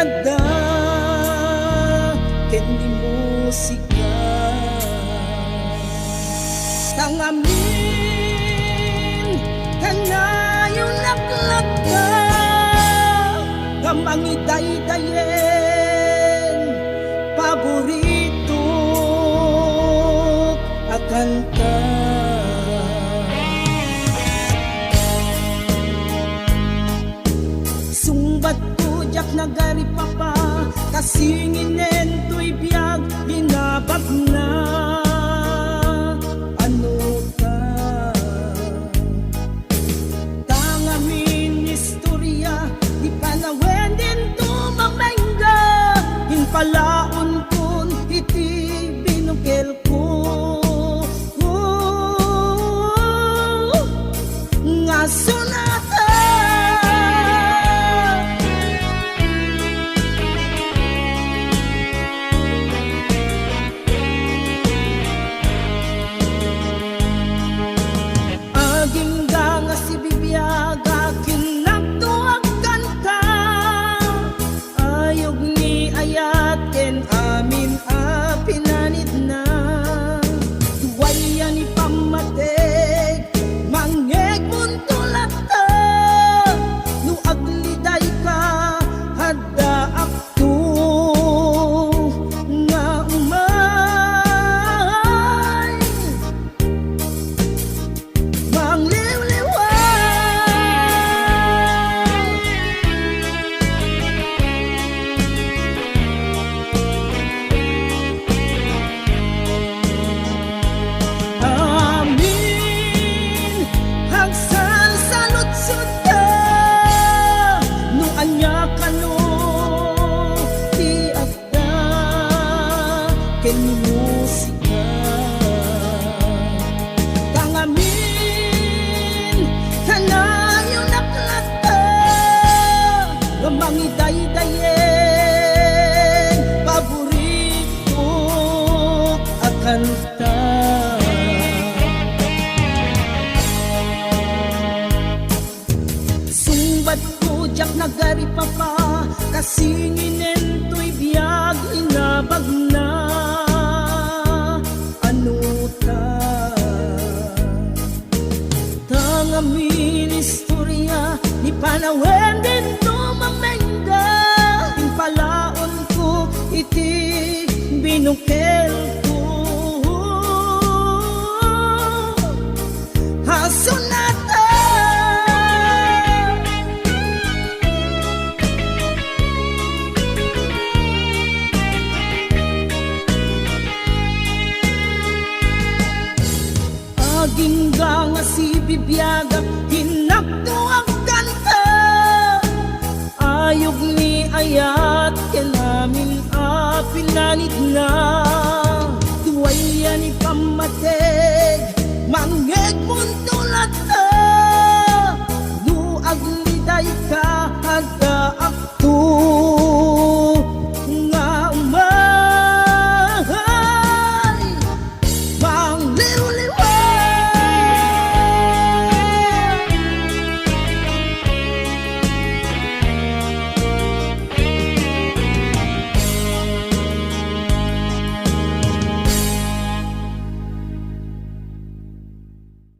ada ken di musika tangamin kanayo naklata kamangi daydayen paborito akan ka sumbat ko jak nagari papa kasinginen to'y biyag binabag na ano ka tangamin istorya di panawen din tumamengga hinpalaon kun iti binukel ko nga sonata ken musika tangamin kanayo naklata gamangi daydayen paborito akan ta sumbat ko jak nagari papa kasinginen to'y biyag inabag na tangamin istorya ni panawen din tumamengga hinpalaon ko iti binukel ko hasonata agingga nga si bibiyaga hinakto ang kanta ayog ni ayat ken namin apinanid na